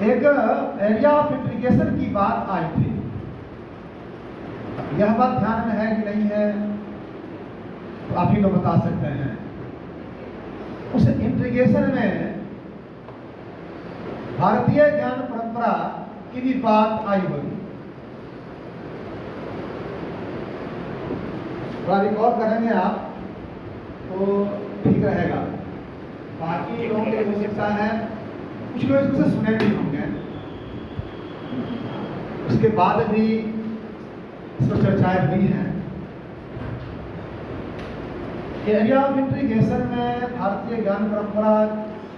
एक area of integration की बात आई थी। यह बात ध्यान में है कि नहीं है तो आप ही लोग बता सकते हैं। उस इंटीग्रेशन में भारतीय ज्ञान परंपरा की भी बात आई होगी। थोड़ा रिकॉर्ड करेंगे आप तो ठीक रहेगा। बाकी लोगों के लिए हो सकता है कुछ लोग इसको सुने भी होंगे, उसके बाद भी इस पर चर्चाएं हुई हैं। एरिया ऑफ इंटीग्रेशन में भारतीय ज्ञान परंपरा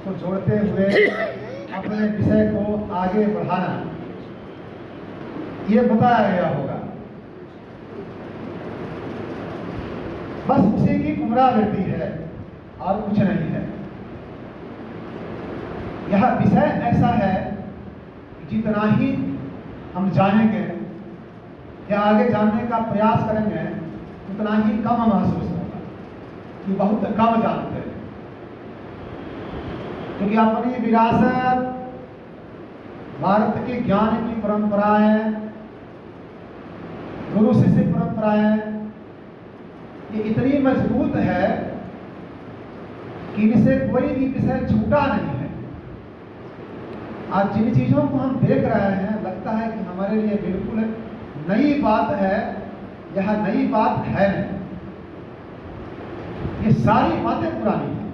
को जोड़ते हुए अपने विषय को आगे बढ़ाना, ये बताया गया होगा। बस उसी की पुनरावृत्ति है और कुछ नहीं है। यह विषय ऐसा है कि जितना ही हम जानेंगे या आगे जानने का प्रयास करेंगे उतना ही कम महसूस होगा कि बहुत कम जानते हैं। क्योंकि अपनी विरासत, भारत के ज्ञान की परंपराएं, गुरु शिष्य परंपराएं, ये इतनी मजबूत है कि इनसे कोई भी विषय छूटा नहीं है। आज जिन चीजों को हम देख रहे हैं लगता है कि हमारे लिए बिल्कुल नई बात है, यह नई बात है नहीं। ये सारी बातें पुरानी हैं।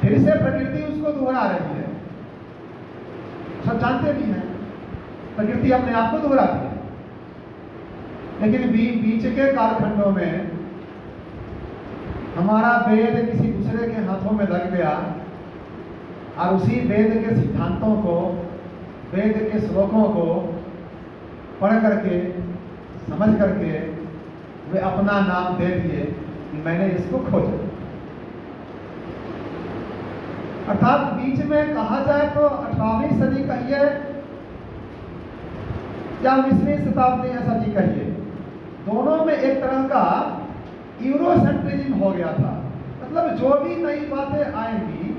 फिर से प्रकृति उसको दोहरा रही है। सब जानते भी हैं प्रकृति अपने आप को दोहराती है, लेकिन बीच के कालखंडों में हमारा वेद किसी दूसरे के हाथों में लग गया और उसी वेद के सिद्धांतों को, वेद के श्लोकों को पढ़ करके, समझ करके वे अपना नाम दे दिए कि मैंने इसको खोजा। अर्थात बीच में कहा जाए तो 18वीं सदी कहिए या 19वीं शताब्दी ऐसा जी कहिए, दोनों में एक तरह का यूरोसेंट्रिज्म हो गया था। मतलब जो भी नई बातें आएंगी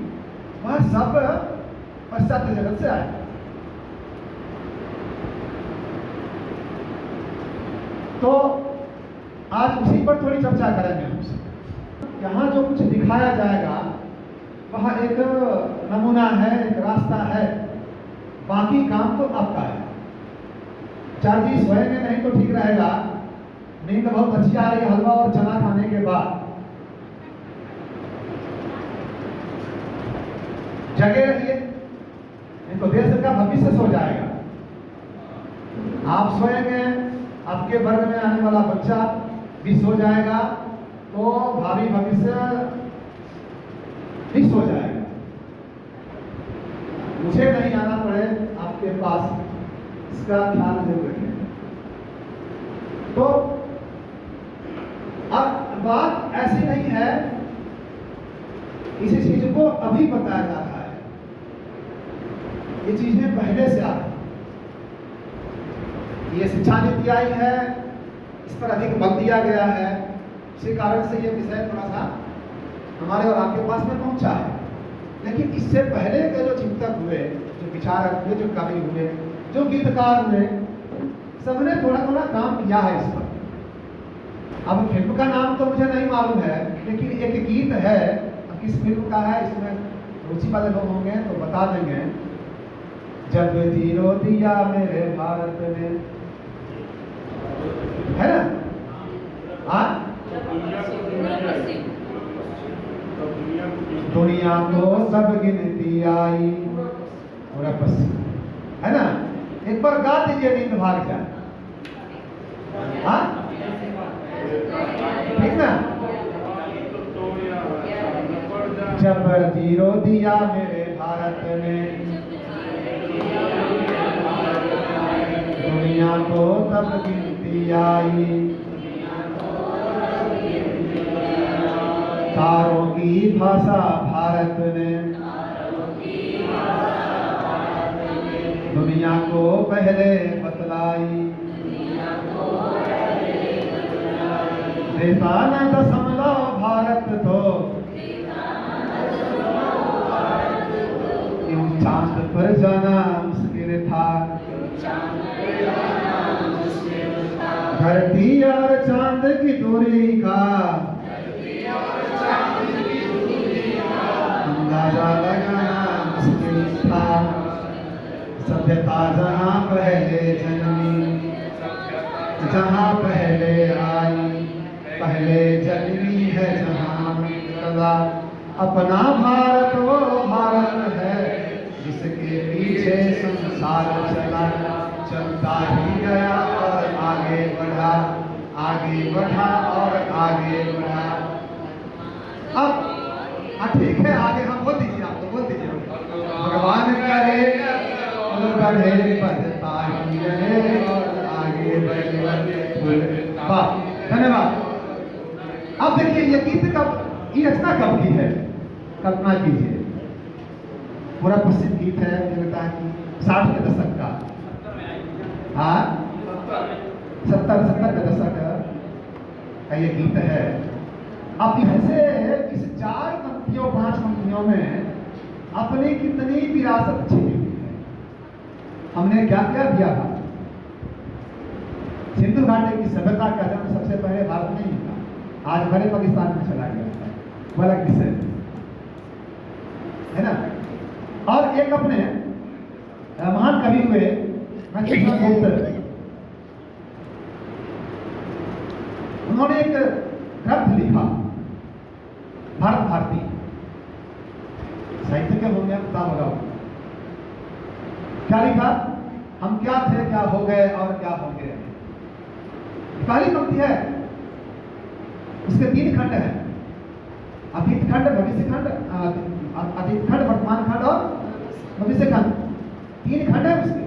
वह सब पाश्चात्य जगत से आएगी। तो आज उसी पर थोड़ी चर्चा करेंगे हम। यहाँ जो कुछ दिखाया जाएगा वह एक नमूना है, एक रास्ता है, बाकी काम तो आपका है। चार जी सोएंगे नहीं तो ठीक रहेगा। नींद बहुत अच्छी आ रही, हलवा और चना खाने के बाद जगे रहिए, नहीं तो देश का भविष्य सो जाएगा। आप सोएंगे, आपके वर्ग में आने वाला बच्चा भी सो जाएगा, तो भावी भविष्य भी सो जाएगा। मुझे नहीं आना पड़े आपके पास, इसका ध्यान जरूर रखें। तो अब बात ऐसी नहीं है, किसी चीज को अभी बताया जा रहा है, ये चीजें पहले से आ रही। ये शिक्षा नीति आई है, इस पर अधिक बल दिया गया है, इसी कारण से ये विषय थोड़ा सा हमारे और आपके पास में पहुंचा है। लेकिन इससे पहले के जो चिंतक हुए, जो विचारक हुए, जो कवि हुए, जो गीतकार हुए, सबने थोड़ा थोड़ा काम किया है इस पर। अब फिल्म का नाम तो मुझे नहीं मालूम है, लेकिन एक गीत है, अब किस फिल्म का है, इसमें रुचि वाले लोग होंगे तो बता देंगे। जब जीरो दिया मेरे भारत ने, है ना? हाँ, दुनिया को सब गिनती आई और पश्चिम, है ना? एक बार गा दीजिए, नींद भाग जाए। हाँ, ठीक ना? जब जीरो दिया मेरे भारत ने, दुनिया को तब गिनती आई, तारों की भाषा भारत ने, दुनिया को पहले बतलाई, देशाना दशमलव भारत तो, पर जाना मुश्किल था, धरती और चांद की दूरी का अंदाजा लगाना मुश्किल था। सभ्यता जहाँ पहले जन्मी, जहाँ पहले आई, पहले जन्मी है जहाँ कला। अपना भारत वो भारत है जिसके पीछे संसार चला, चलता ही गया और आगे बढ़ा, आगे बढ़ा और आगे बढ़ा। अब ठीक है, आगे हम बोल दीजिए, आपको बोल दीजिए। भगवान करे और बढ़े बढ़ता ही रहे और आगे बढ़े। वाह, धन्यवाद। अब देखिए ये गीत कब, ये रचना कब की है, कल्पना कीजिए। पूरा प्रसिद्ध गीत है, मुझे लगता है कि 60 के दशक का, हाँ 70 के दशक का ये गीत है। अब इससे इस 4 पंक्तियों 5 पंक्तियों में अपनी कितनी विरासत छिपी हुई है। हमने क्या क्या दिया था। सिंधु घाटी की सभ्यता का जन्म सबसे पहले भारत में ही था, आज भले पाकिस्तान में चला गया, वो अलग विषय है ना। और एक अपने महान कवि हुए गुप्त, उन्होंने एक ग्रंथ लिखा भारत भारती, साहित्य के होंगे पता होगा। क्या लिखा, हम क्या थे क्या हो गए और क्या होंगे। पहली पंक्ति है, उसके 3 खंड हैं, अतीत खंड, भविष्य खंड, अतीत खंड, वर्तमान खंड और भविष्य खंड, 3 खंड है उसके।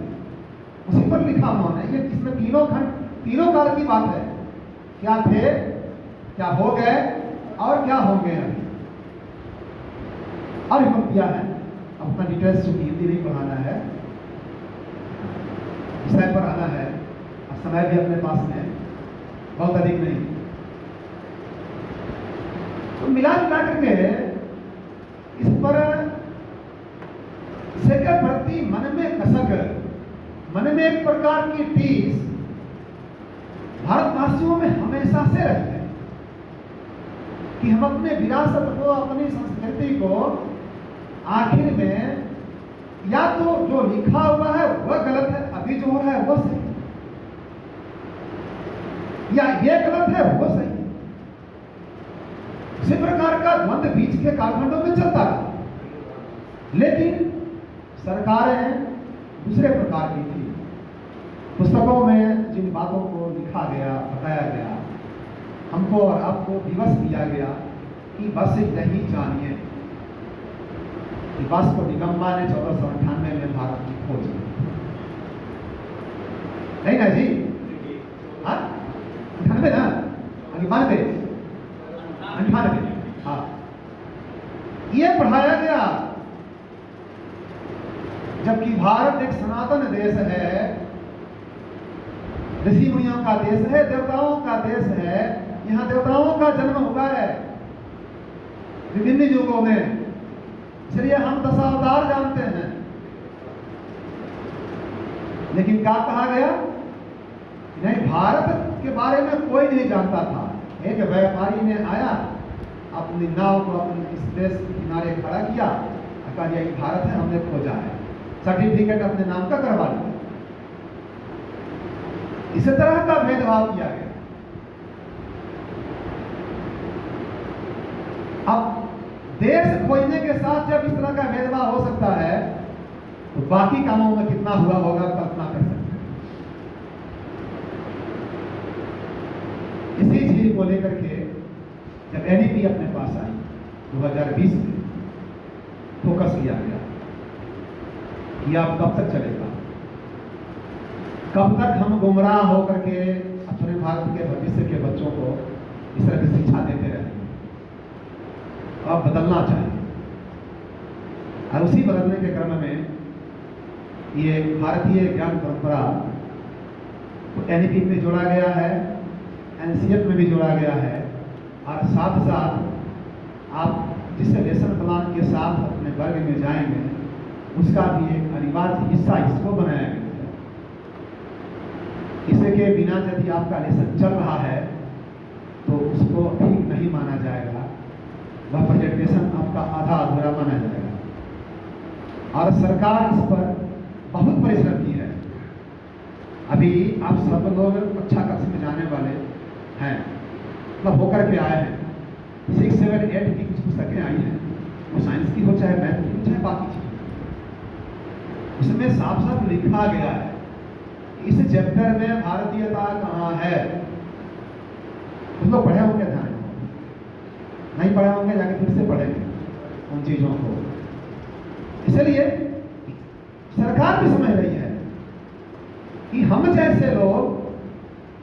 उसी पर लिखा उन्होंने, ये इसमें तीनों खंड, तीनों काल की बात है, क्या थे क्या हो गए और क्या होंगे अभी। और ये पंक्तियां हैं, अपना डिटेल्स चूंकि हिंदी नहीं पढ़ाना है, विषय पर आना है, और समय भी अपने पास में बहुत अधिक नहीं, तो मिला करके इस पर इसे के प्रति मन में कसक, मन में एक प्रकार की टीस भारतवासियों में हमेशा से रहती है कि हम अपने विरासत को, अपनी संस्कृति को आखिर में या तो जो लिखा हुआ है वह गलत है, अभी जो हो रहा है वो सही है, या ये गलत है वो सही है। इसी प्रकार का द्वंद्व बीच के कालखंडों में चलता रहा, लेकिन सरकारें दूसरे प्रकार की थी। पुस्तकों में जिन बातों को लिखा गया, बताया गया, हमको और आपको दिवस दिया गया कि बस यही जानिए कि वास्को डिगम्बा ने 1498 में भारत की खोज की, नहीं ना जी? हाँ 98 ना, 98, हाँ, ये पढ़ाया गया। जबकि भारत एक सनातन देश है, ऋषि मुनियों का देश है, देवताओं का देश है, यहाँ देवताओं का जन्म हुआ है विभिन्न युगों में, इसलिए हम दशावतार जानते हैं। लेकिन क्या कहा गया, नहीं, भारत के बारे में कोई नहीं जानता था। एक व्यापारी ने आया, अपनी नाव को अपने इस देश के किनारे खड़ा किया, कहा यह भारत है, हमने खोजा है, सर्टिफिकेट अपने नाम का करवा लिया। इस तरह का भेदभाव किया गया। अब देश खोजने के साथ जब इस तरह का भेदभाव हो सकता है, तो बाकी कामों में कितना हुआ होगा कल्पना कर सकते हैं। इसी चीज को लेकर के जब एनईपी अपने पास आई 2020 में, फोकस किया गया कि आप कब तक चलेगा, कब तक हम गुमराह होकर के अपने भारत के भविष्य के बच्चों को इस तरह की शिक्षा देते रहेंगे। अब बदलना चाहिए, और उसी बदलने के क्रम में ये भारतीय ज्ञान परंपरा एनईपी में जोड़ा गया है, एनसीएफ में भी जोड़ा गया है, और साथ साथ आप जिस लेसन प्लान के साथ अपने वर्ग में जाएंगे उसका भी एक अनिवार्य हिस्सा इसको बनाया गया है। इसके बिना यदि आपका लेसन चल रहा है तो उसको ठीक नहीं माना जाएगा, वह प्रेजेंटेशन आपका आधा अधूरा माना जाएगा। और सरकार इस पर बहुत परिश्रम की है। अभी आप सब लोग कक्षा कक्षा में जाने वाले हैं, मतलब होकर के आए हैं। 6, 7, 8 की कुछ पुस्तकें आई हैं, वो साइंस की हो चाहे मैथ की हो चाहे बाकी चीज़, उसमें साफ साफ लिखा गया है इस चैप्टर में भारतीयता कहाँ है। तुम लोग पढ़े होंगे, ध्यान नहीं पढ़े होंगे, जाके फिर से पढ़ेंगे उन चीजों को। इसलिए सरकार भी समझ रही है कि हम जैसे लोग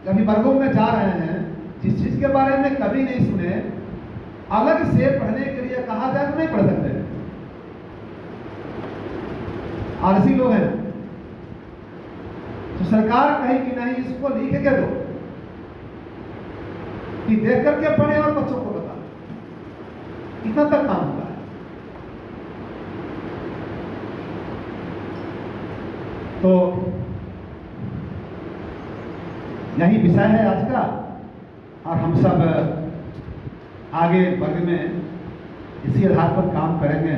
कभी वर्गों में जा रहे हैं, जिस चीज के बारे में कभी नहीं सुने, अलग से पढ़ने के लिए कहा जाए तो नहीं पढ़ सकते। आलसी लोग हैं, तो सरकार कहे कि नहीं इसको लिख के दो कि देख करके पढ़े और बच्चों को बता, इतना तक काम होता है। तो यही विषय है आज का, और हम सब आगे वर्ग में इसी आधार पर काम करेंगे,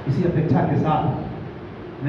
इसी अपेक्षा के साथ